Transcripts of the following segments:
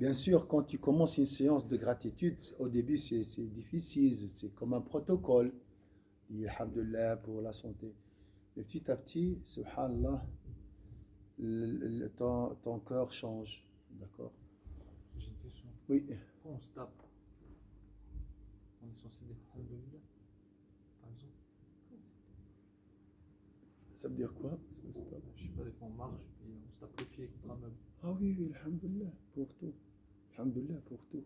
Bien sûr, quand tu commences une séance de gratitude, au début c'est difficile, c'est comme un protocole. Dis Alhamdulillah pour la santé. Et petit à petit, subhanallah, ton cœur change. D'accord? J'ai une question. Oui. Pourquoi on se tape? On est censé dire Alhamdulillah, par exemple. Ça veut dire quoi? Je sais pas, des fois on marche et puis on se tape le pied contre un meuble. Ah oui, oui, Alhamdulillah, pour tout. Alhamdulillah, pour tout.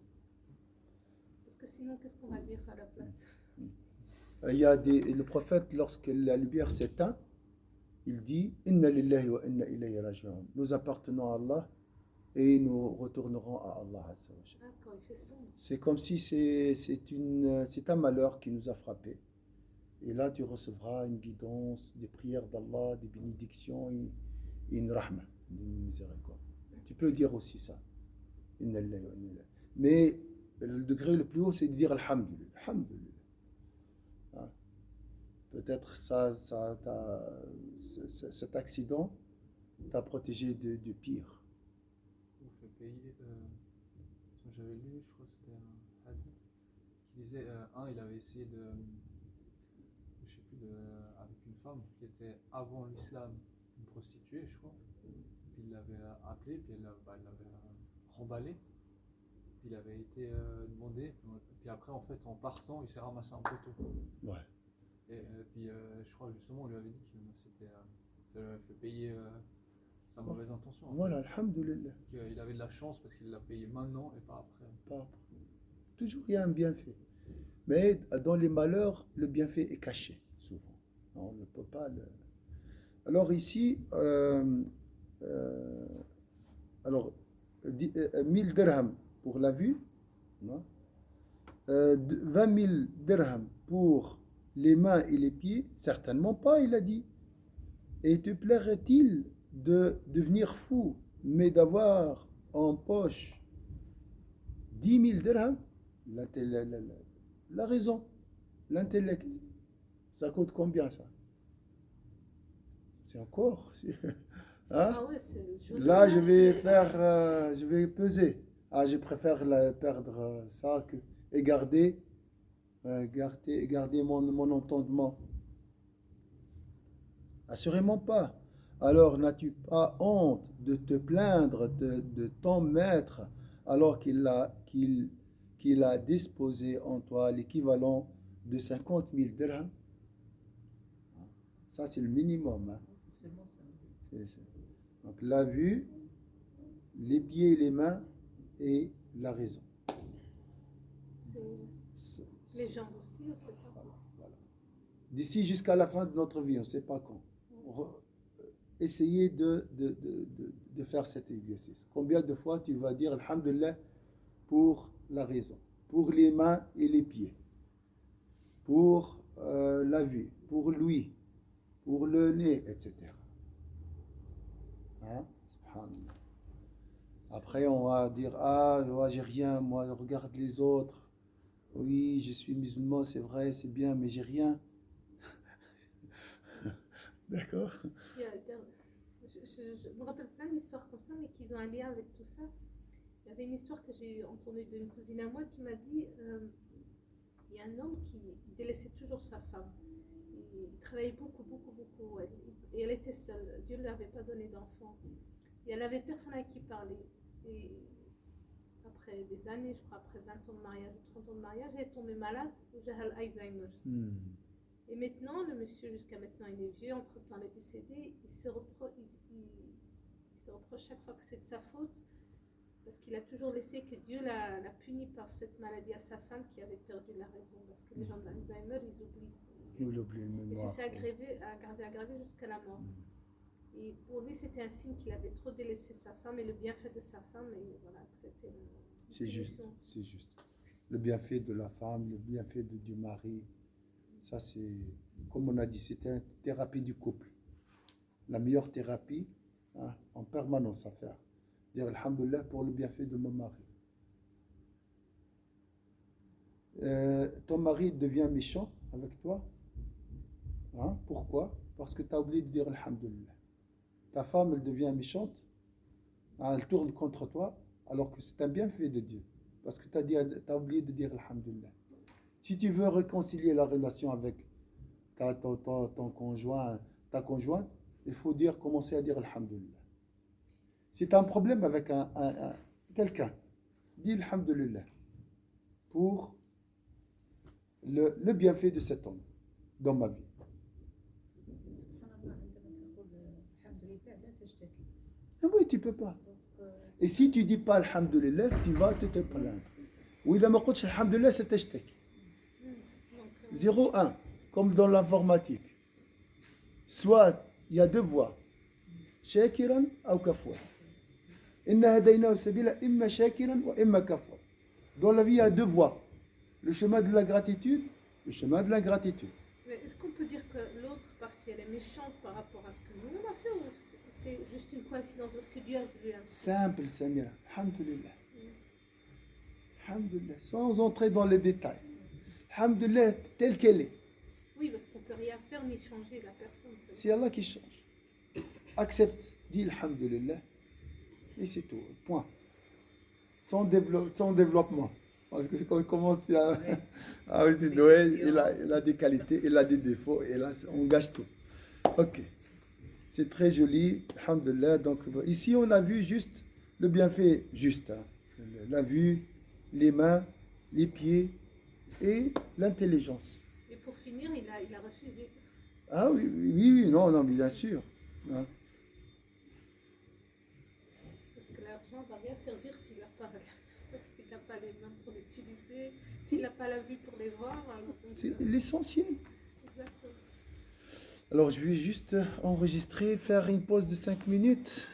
Parce que sinon, qu'est-ce qu'on va dire à la place? Le prophète, lorsque la lumière s'éteint, il dit Inna lillahi wa inna ilayhi raji'un. Nous appartenons à Allah et nous retournerons à Allah. Ah, quand il fait sombre. C'est comme si c'est un malheur qui nous a frappés. Et là, tu recevras une guidance, des prières d'Allah, des bénédictions et une rahma, une miséricorde. Tu peux dire aussi ça. Inna lillahi wa inna ilayhi. Mais le degré le plus haut, c'est de dire Alhamdulillah. Alhamdulillah. Hein? Peut-être cet accident t'a protégé du pire. Vous fait payer. J'avais lu, je crois que c'était un hadith qui disait il avait essayé je sais plus, avec une femme qui était avant l'islam une prostituée, je crois. Puis il l'avait appelée, puis elle l'avait remballée. Puis il avait été demandé. Puis après, en fait, en partant, il s'est ramassé un poteau. Ouais. Et puis je crois justement, on lui avait dit que ça lui avait fait payer sa mauvaise intention. Voilà, alhamdulillah. Qu'il avait de la chance parce qu'il l'a payé maintenant et pas après. Pas après. Toujours il y a un bienfait. Mais dans les malheurs, le bienfait est caché, souvent. On ne peut pas le... Alors ici, 1000 dirhams pour la vue, non? 20 000 dirhams pour les mains et les pieds, certainement pas, il a dit. Et te plairait-il de devenir fou, mais d'avoir en poche 10 000 dirhams? La raison, l'intellect, ça coûte combien ça? C'est encore... Hein? Ah ouais, c'est Là, je vais peser. Ah, je préfère perdre ça et garder mon entendement. Assurément pas. Alors, n'as-tu pas honte de te plaindre de ton maître alors qu'il a disposé en toi l'équivalent de 50 000 dirhams? Ça, c'est le minimum. Hein. C'est seulement ça. Donc, la vue, les pieds et les mains et la raison. Les jambes aussi, en fait. Voilà. D'ici jusqu'à la fin de notre vie, on ne sait pas quand. Essayez de faire cet exercice. Combien de fois tu vas dire Alhamdulillah pour la raison, pour les mains et les pieds, pour la vue, pour l'ouïe, pour le nez, etc. Hein? Subhanallah. Après, on va dire moi, j'ai rien, moi, regarde les autres. Oui, je suis musulman, c'est vrai, c'est bien, mais j'ai rien. D'accord? Je me rappelle plein d'histoires comme ça, mais qui ont un lien avec tout ça. Il y avait une histoire que j'ai entendue d'une cousine à moi qui m'a dit il y a un homme qui délaissait toujours sa femme. Il travaillait beaucoup, beaucoup, beaucoup. Et elle était seule. Dieu ne lui avait pas donné d'enfant. Et elle n'avait personne à qui parler. Et après des années, je crois après 20 ans de mariage ou 30 ans de mariage, elle est tombée malade, j'ai Alzheimer. Et maintenant, le monsieur, jusqu'à maintenant, il est vieux, entre-temps, il est décédé, il se reproche chaque fois que c'est de sa faute, parce qu'il a toujours laissé que Dieu l'a puni par cette maladie à sa femme qui avait perdu la raison. Parce que les gens d'Alzheimer, ils oublient. Il oublie le mémoire. Et ça s'est aggravé jusqu'à la mort. Et pour lui, c'était un signe qu'il avait trop délaissé sa femme et le bienfait de sa femme. Et voilà, c'était c'est juste, c'est juste. Le bienfait de la femme, le bienfait du mari, ça c'est, comme on a dit, c'était une thérapie du couple. La meilleure thérapie, hein, en permanence à faire. Dire Alhamdulillah pour le bienfait de mon mari. Ton mari devient méchant avec toi. Hein? Pourquoi? Parce que tu as oublié de dire Alhamdulillah. Ta femme, elle devient méchante. Hein, elle tourne contre toi. alors que c'est un bienfait de Dieu. Parce que tu as oublié de dire Alhamdulillah. Si tu veux réconcilier la relation avec ton conjoint, ta conjointe, il faut commencer à dire Alhamdulillah. Si tu as un problème avec quelqu'un, dis Alhamdulillah pour le bienfait de cet homme dans ma vie. Ah oui, tu ne peux pas. Et si tu ne dis pas Alhamdulillah, tu vas te plaindre. Ou إذا ما قلتش Alhamdulillah, c'est تشتكي. 0-1, comme dans l'informatique. Soit il y a deux voies. شاكرا أو كفورا. إنا هديناه السبيل إما شاكرا وإما كفورا. Dans la vie, il y a deux voies. Le chemin de la gratitude, le chemin de l'ingratitude. Mais est-ce qu'on peut dire que l'autre partie, elle est méchante par rapport à ce que nous on a fait, ou c'est juste une coïncidence parce que Dieu a voulu ainsi? Simple, Samira. Alhamdulillah. Alhamdulillah. Sans entrer dans les détails. Alhamdulillah, telle qu'elle est. Oui, parce qu'on ne peut rien faire ni changer la personne. C'est Allah qui change. Accepte, dis Alhamdulillah. Et c'est tout. Point. Sans développement. Parce que quand on commence à... Ouais. Ah oui, c'est Noël, il a des qualités, il a des défauts, et là, on gâche tout. Ok. C'est très joli, alhamdulillah. Donc, ici, on a vu juste le bienfait juste. Hein. La vue, les mains, les pieds et l'intelligence. Et pour finir, il a refusé. Ah oui, oui, non, mais bien sûr. Hein. Parce que l'argent ne va rien servir s'il n'a pas les mains pour l'utiliser, s'il n'a pas la vue pour les voir. Alors, C'est l'essentiel. Exactement. Alors, je vais juste enregistrer, faire une pause de 5 minutes.